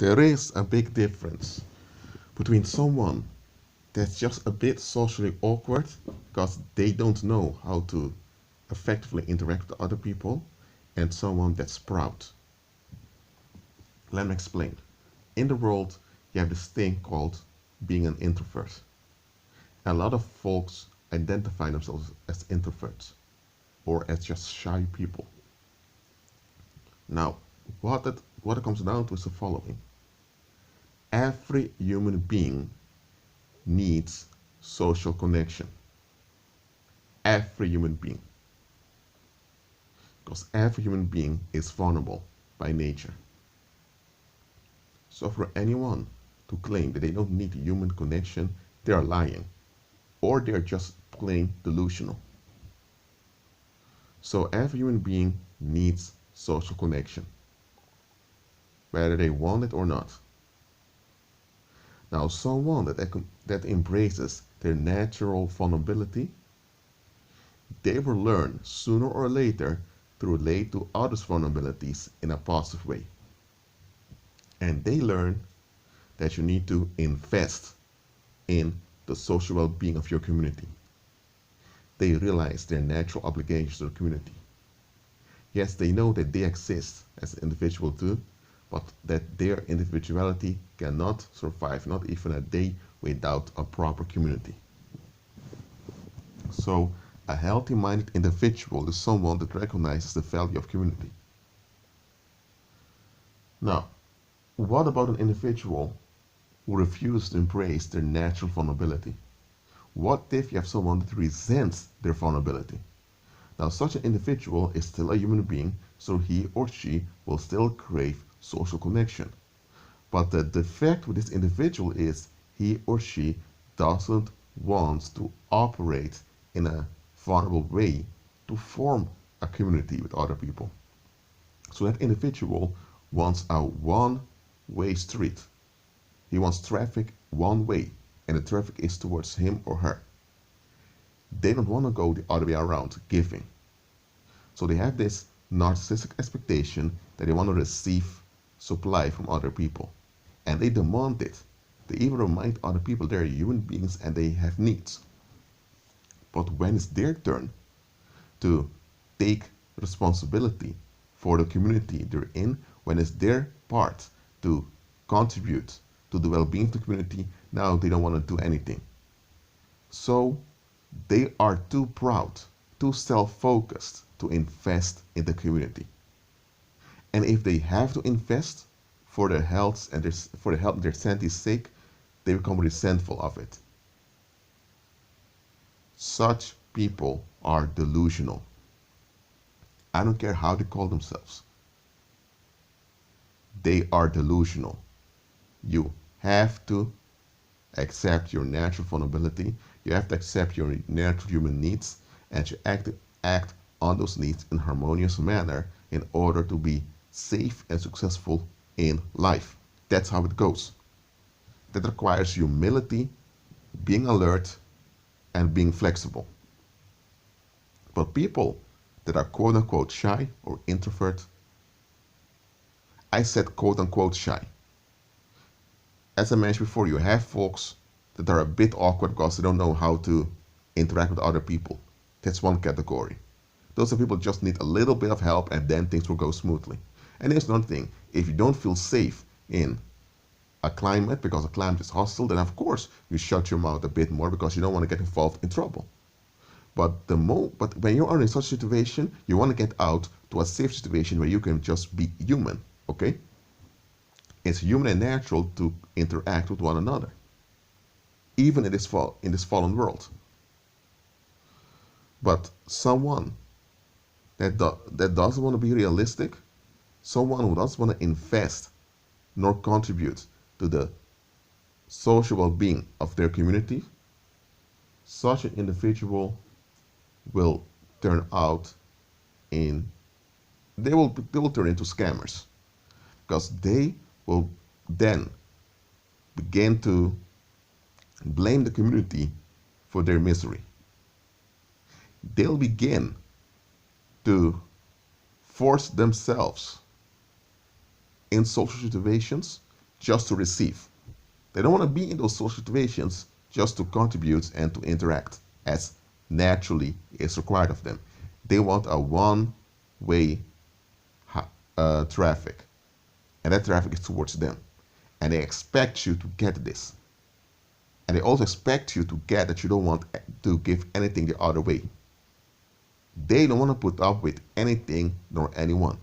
There is a big difference between someone that's just a bit socially awkward because they don't know how to effectively interact with other people and someone that's proud. Let me explain. In the world, you have this thing called being an introvert. A lot of folks identify themselves as introverts or as just shy people. Now, what it comes down to is the following. Every human being needs social connection. Every human being. Because every human being is vulnerable by nature. So for anyone to claim that they don't need human connection, they are lying. Or they're just plain delusional. So every human being needs social connection, whether they want it or not. Now, someone that embraces their natural vulnerability, they will learn sooner or later to relate to others' vulnerabilities in a positive way. And they learn that you need to invest in the social well-being of your community. They realize their natural obligations to the community. Yes, they know that they exist as an individual too, but that their individuality cannot survive, not even a day, without a proper community. So, a healthy-minded individual is someone that recognizes the value of community. Now, what about an individual who refuses to embrace their natural vulnerability? What if you have someone that resents their vulnerability? Now, such an individual is still a human being, so he or she will still crave social connection. But the defect with this individual is he or she doesn't want to operate in a vulnerable way to form a community with other people. So that individual wants a one-way street. He wants traffic one way, and the traffic is towards him or her. They don't want to go the other way around, giving. So they have this narcissistic expectation that they want to receive supply from other people. And they demand it. They even remind other people they're human beings and they have needs. But when it's their turn to take responsibility for the community they're in, when it's their part to contribute to the well-being of the community, now they don't want to do anything. So they are too proud, too self-focused to invest in the community. And if they have to invest for their health and their sanity's sake, they become resentful of it. Such people are delusional. I don't care how they call themselves. They are delusional. You have to accept your natural vulnerability. You have to accept your natural human needs, and you act on those needs in a harmonious manner in order to be safe and successful in life. That's how it goes. That requires humility, being alert, and being flexible. But people that are quote unquote shy or introvert, I said quote unquote shy. As I mentioned before, you have folks that are a bit awkward because they don't know how to interact with other people. That's one category. Those are people who just need a little bit of help and then things will go smoothly. And there's another thing. If you don't feel safe in a climate because the climate is hostile, then of course you shut your mouth a bit more because you don't want to get involved in trouble. But when you are in such a situation, you want to get out to a safe situation where you can just be human, okay? It's human and natural to interact with one another, even in this fallen world. But someone that doesn't want to be realistic, someone who doesn't want to invest nor contribute to the social well-being of their community, such an individual will turn out in they will turn into scammers, because they will then begin to blame the community for their misery. They'll begin to force themselves in social situations just to receive. They don't want to be in those social situations just to contribute and to interact as naturally is required of them. They want a one-way traffic, and that traffic is towards them. And they expect you to get this. And they also expect you to get that you don't want to give anything the other way. They don't want to put up with anything nor anyone.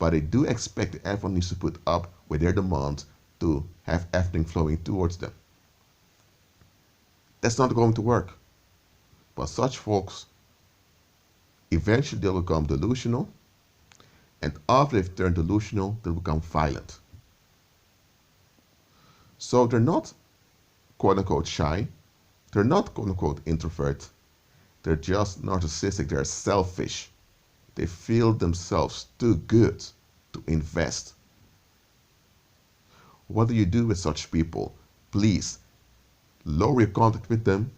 But they do expect that everyone needs to put up with their demand to have everything flowing towards them. That's not going to work. But such folks, eventually they'll become delusional, and after they've turned delusional, they'll become violent. So they're not quote-unquote shy, they're not quote-unquote introvert, they're just narcissistic, they're selfish. They feel themselves too good to invest. What do you do with such people? Please lower your contact with them,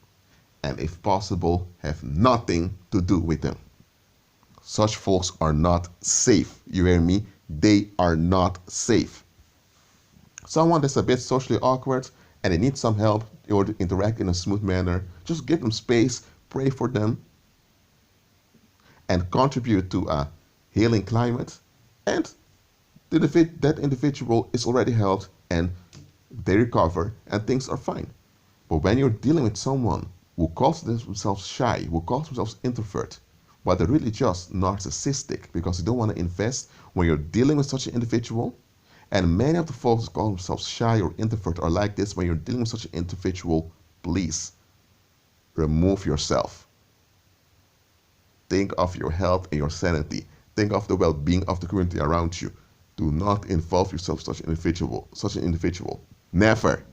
and if possible, have nothing to do with them. Such folks are not safe. You hear me? They are not safe. Someone that's a bit socially awkward and they need some help in order to interact in a smooth manner, just give them space, pray for them, and contribute to a healing climate. And that individual is already helped and they recover and things are fine. But when you're dealing with someone who calls themselves shy, who calls themselves introvert, but they're really just narcissistic because they don't want to invest, when you're dealing with such an individual, and many of the folks who call themselves shy or introvert are like this, when you're dealing with such an individual, please remove yourself. Think of your health and your sanity. Think of the well-being of the community around you. Do not involve yourself with such an individual. Never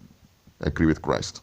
agree with Christ.